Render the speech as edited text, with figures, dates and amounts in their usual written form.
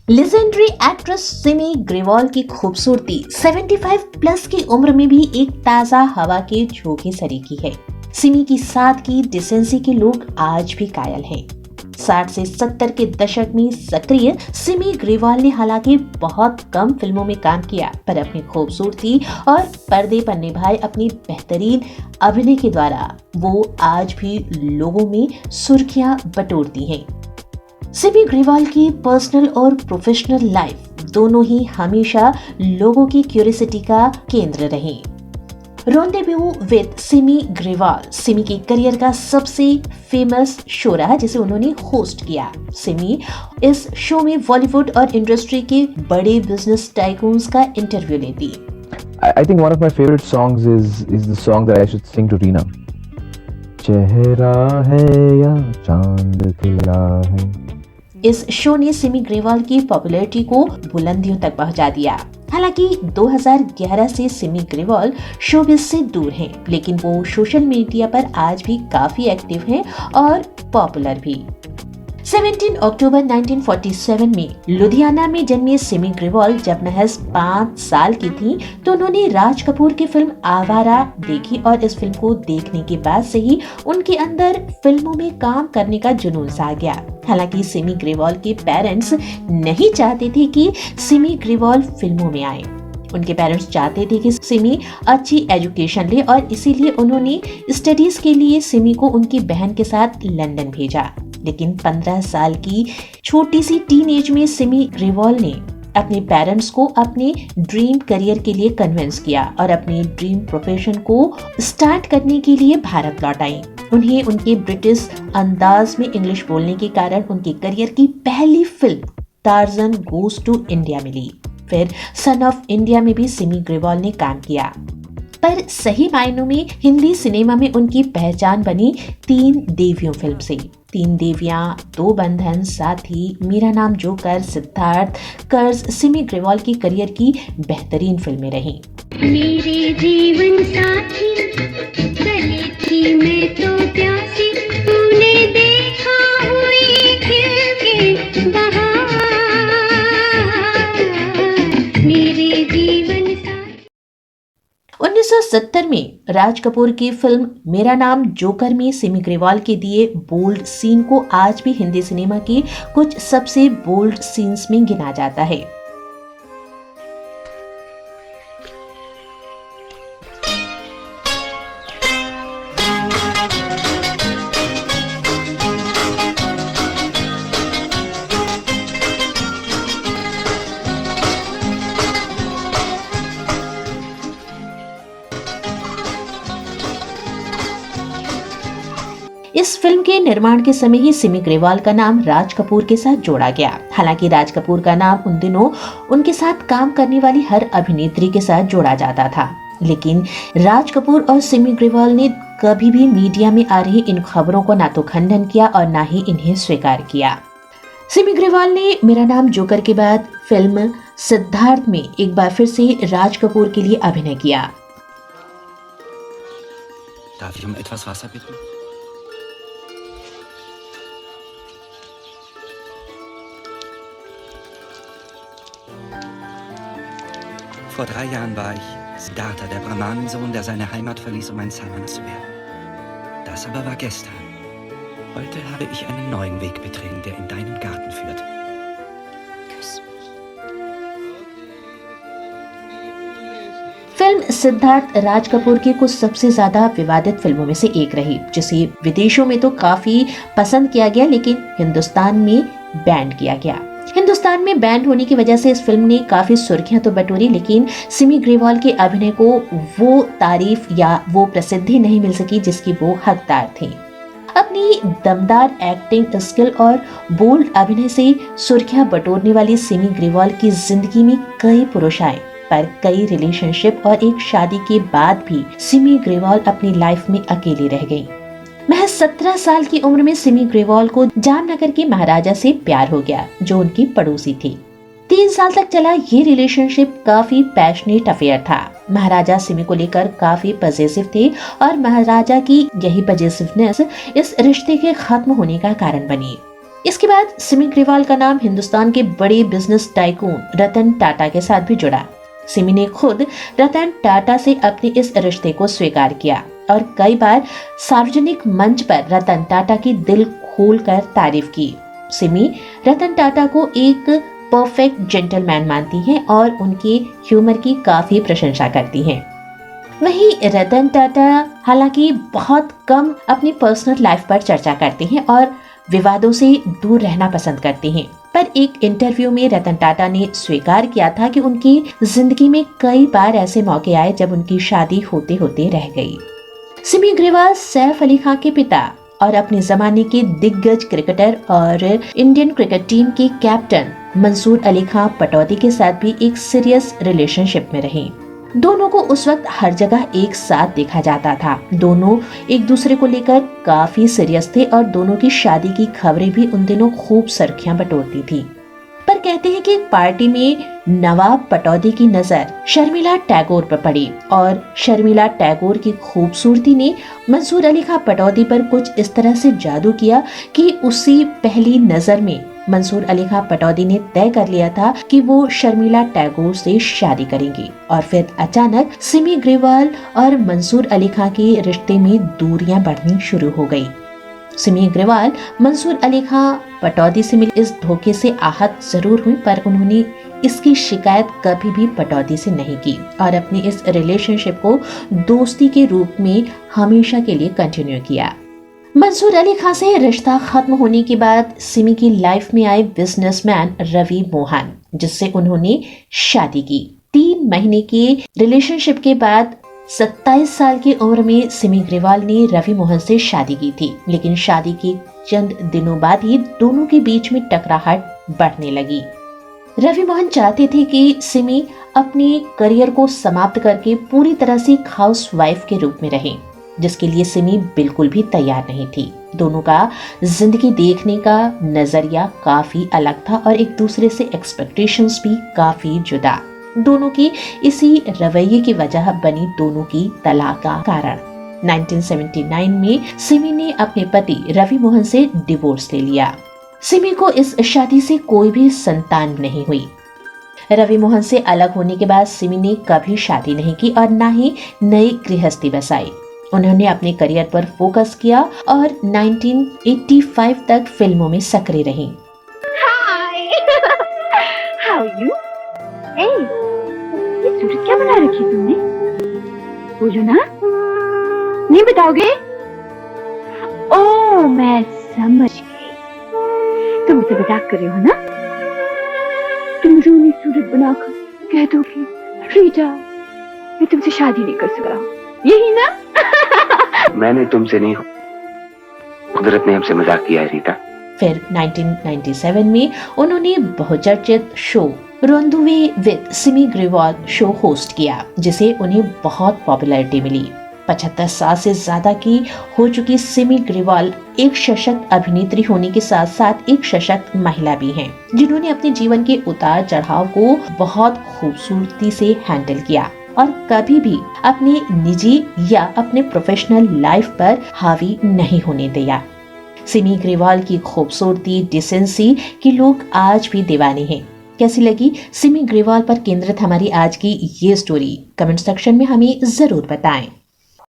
Legendary actress Simi Grewal की खूबसूरती 75 plus की उम्र में भी एक ताजा हवा के झोंके सरीकी है। सिमी की सादगी, डिसेंसी के लोग आज भी कायल हैं। 60 से 70 के दशक में सक्रिय सिमी ग्रेवाल ने हालांकि बहुत कम फिल्मों में काम किया, पर अपनी खूबसूरती और पर्दे पर निभाए अपनी बेहतरीन अभिनय के द्वारा वो आज भी लोगों में सुर्खियां बटोरती हैं। सिमी ग्रेवाल की पर्सनल और प्रोफेशनल लाइफ दोनों ही हमेशा लोगों की क्यूरियोसिटी का केंद्र रही। रोंडेव्यू विद सिमी ग्रेवाल सिमी के करियर का सबसे फेमस शो रहा जिसे उन्होंने होस्ट किया। सिमी इस शो में बॉलीवुड और इंडस्ट्री के बड़े बिजनेस टाइकून्स का इंटरव्यू लेती। I think one of my favorite songs is the song that I should sing to Reena. चेहरा है या चांद खिला है। इस शो ने सिमी ग्रेवाल की पॉपुलैरिटी को बुलंदियों तक पहुंचा दिया। हालांकि 2011 से सिमी ग्रेवाल शोबिज से दूर हैं, लेकिन वो सोशल मीडिया पर आज भी काफी एक्टिव हैं और पॉपुलर भी। 17 अक्टूबर 1947 में लुधियाना में जन्मी सिमी ग्रेवाल जब महज 5 साल की थी तो उन्होंने राज कपूर की फिल्म आवारा देखी और इस फिल्म को देखने के बाद से ही उनके अंदर फिल्मों में काम करने का जुनून सा गया। हालांकि सिमी ग्रेवाल के पेरेंट्स नहीं चाहते थे कि सिमी ग्रेवाल फिल्मों में आए। उनके पेरेंट्स चाहते थे कि सिमी अच्छी एजुकेशन ले और इसीलिए उन्होंने स्टडीज के लिए सिमी को उनकी बहन के साथ लंदन भेजा। लेकिन 15 साल की छोटी सी टीन एज में सिमी ग्रेवाल ने अपने पेरेंट्स को अपने ड्रीम करियर के लिए कन्विंस किया और अपने ड्रीम प्रोफेशन को स्टार्ट करने के लिए भारत लौट आई। उन्हें उनके ब्रिटिश अंदाज में इंग्लिश बोलने के कारण उनके करियर की पहली film Tarzan goes to India मिली। फिर सन ऑफ इंडिया में भी सिमी ग्रेवाल ने काम किया, पर सही मायनों में हिंदी सिनेमा में उनकी पहचान बनी 3 देवियों फिल्म से। 3 देवियां, 2 बंधन, साथी, मेरा नाम जोकर, सिद्धार्थ, कर्ज सिमी ग्रेवाल की करियर की बेहतरीन फिल्में रहीं। मेरे जीवन साथी चली थी मैं तो प्यासी, तूने देखा हुई खिल के बहार, मेरे जीवन साथी। 1970 में राज कपूर की फिल्म मेरा नाम जोकर में सिमी ग्रेवाल के दिए बोल्ड सीन को आज भी हिंदी सिनेमा की कुछ सबसे बोल्ड सीन्स में गिना जाता है। इस फिल्म के निर्माण के समय ही सिमी ग्रेवाल का नाम राज कपूर के साथ जोड़ा गया। हालांकि राज कपूर का नाम उन दिनों उनके साथ काम करने वाली हर अभिनेत्री के साथ जोड़ा जाता था, लेकिन राज कपूर और सिमी ग्रेवाल ने कभी भी मीडिया में आ रही इन खबरों को ना तो खंडन किया और ना ही इन्हें स्वीकार किया। सिमी ग्रेवाल ने मेरा नाम जोकर के बाद फिल्म सिद्धार्थ में एक बार फिर से राज कपूर के लिए अभिनय किया। Darf ich etwas Wasser bitten? Vor 3 Jahren war ich Siddhartha, der Brahmanensohn, der seine Heimat verließ, um ein Samanas zu werden. Das aber war gestern. Heute habe ich einen neuen Weg betreten, der in deinen Garten führt. Küss mich. Film Siddharth Raj Kapoor की कुछ सबसे ज्यादा विवादित फिल्मों में से एक रही, जिसे विदेशों में तो काफी पसंद किया गया लेकिन हिंदुस्तान में बैन किया गया। हिंदुस्तान में बैन होने की वजह से इस फिल्म ने काफी सुर्खियां तो बटोरी, लेकिन सिमी ग्रेवाल के अभिनय को वो तारीफ या वो प्रसिद्धि नहीं मिल सकी जिसकी वो हकदार थे। अपनी दमदार एक्टिंग स्किल और बोल्ड अभिनय से सुर्खियां बटोरने वाली सिमी ग्रेवाल की जिंदगी में कई पुरुष आए, पर कई रिलेशनशिप और एक शादी के बाद भी सिमी ग्रेवाल अपनी लाइफ में अकेली रह गई। महज 17 साल की उम्र में सिमी ग्रेवाल को जामनगर के महाराजा से प्यार हो गया, जो उनकी पड़ोसी थी। 3 साल तक चला ये रिलेशनशिप काफी पैशनेट अफेयर था। महाराजा सिमी को लेकर काफी पजेसिव थे और महाराजा की यही पजेसिवनेस इस रिश्ते के खत्म होने का कारण बनी। इसके बाद सिमी ग्रेवाल का नाम हिंदुस्तान के बड़े बिजनेस टाइकून रतन टाटा के साथ भी जुड़ा। सिमी ने खुद रतन टाटा से अपने इस रिश्ते को स्वीकार किया और कई बार सार्वजनिक मंच पर रतन टाटा की दिल खोलकर तारीफ की। सिमी रतन टाटा को एक परफेक्ट जेंटलमैन मानती हैं और उनके ह्यूमर की काफी प्रशंसा करती हैं। वहीं रतन टाटा हालांकि बहुत कम अपनी पर्सनल लाइफ पर चर्चा करते हैं और विवादों से दूर रहना पसंद करते हैं, पर एक इंटरव्यू में रतन टाटा ने स्वीकार किया था कि उनकी जिंदगी में कई बार ऐसे मौके आए जब उनकी शादी होते होते रह गई। सिमी ग्रेवाल सैफ अली खान के पिता और अपने जमाने के दिग्गज क्रिकेटर और इंडियन क्रिकेट टीम के कैप्टन मंसूर अली खान पटौदी के साथ भी एक सीरियस रिलेशनशिप में रहे। दोनों को उस वक्त हर जगह एक साथ देखा जाता था। दोनों एक दूसरे को लेकर काफी सीरियस थे और दोनों की शादी की खबरें भी उन दिनों खूब सुर्खियां बटोरती थी। पर कहते हैं कि एक पार्टी में नवाब पटौदी की नजर शर्मिला टैगोर पर पड़ी और शर्मिला टैगोर की खूबसूरती ने मंसूर अली खान पटौदी पर कुछ इस तरह से जादू किया कि उसी पहली नजर में मंसूर अली खान पटौदी ने तय कर लिया था कि वो शर्मिला टैगोर से शादी करेंगी। और फिर अचानक सिमी ग्रेवाल और मंसूर अली खान के रिश्ते में दूरियां बढ़नी शुरू हो गई। सिमी ग्रेवाल मंसूर अली खान पटौदी से मिले इस धोखे से आहत जरूर हुई, पर उन्होंने इसकी शिकायत कभी भी पटौदी से नहीं की और अपनी इस रिलेशनशिप को दोस्ती के रूप में हमेशा के लिए कंटिन्यू किया। मंसूर अली खान से रिश्ता खत्म होने के बाद सिमी की लाइफ में आए बिजनेसमैन रवि मोहन, जिससे उन्होंने शादी की। 3 महीने के रिलेशनशिप के बाद 27 साल की उम्र में सिमी ग्रेवाल ने रवि मोहन से शादी की थी, लेकिन शादी के चंद दिनों बाद ही दोनों के बीच में टकराहट बढ़ने लगी। रवि मोहन चाहते थे कि सिमी अपने करियर को समाप्त करके पूरी तरह से एक हाउसवाइफ के रूप में रहे, जिसके लिए सिमी बिल्कुल भी तैयार नहीं थी। दोनों का जिंदगी देखने का नजरिया काफी अलग था और एक दूसरे से एक्सपेक्टेशंस भी काफी जुदा। दोनों की इसी रवैये की वजह बनी दोनों की तलाक का कारण। 1979 में सिमी ने अपने पति रवि मोहन से डिवोर्स ले लिया। सिमी को इस शादी से कोई भी संतान नहीं हुई। रवि मोहन से अलग होने के बाद सिमी ने कभी शादी नहीं की और न ही नई गृहस्थी बसाई। उन्होंने अपने करियर पर फोकस किया और 1985 तक फिल्मों में सक्रिय रहीं। हाय, हाउ यू? ए, ये सूरत क्या बना रखी तुमने? बोलो ना, नहीं बताओगे? ओह, मैं समझ गई, तुम मुझसे मजाक कर रहे हो ना? तुम रोनी सूरत बनाकर कह दोगी, रीटा, मैं तुमसे शादी नहीं कर सकता, यही ना? मैंने तुमसे नहीं, कुदरत ने हमसे मजाक किया है रीटा। फिर 1997 में उन्होंने बहुचर्चित show rendezvous with Simi Garewal show host किया, जिसे उन्हें बहुत पॉपुलैरिटी मिली। 75 साल से ज्यादा की हो चुकी सिमी ग्रेवाल एक सशक्त अभिनेत्री होने के साथ साथ एक सशक्त महिला भी हैं, जिन्होंने अपने जीवन के उतार चढ़ाव को बहुत खूबसूरती से हैंडल किया और कभी भी अपने निजी या अपने प्रोफेशनल लाइफ पर हावी नहीं होने दिया। सिमी ग्रेवाल की खूबसूरती, डिसेंसी के लोग आज भी दीवाने हैं। कैसी लगी सिमी ग्रेवाल पर केंद्रित हमारी आज की ये स्टोरी? कमेंट सेक्शन में हमें जरूर बताएं।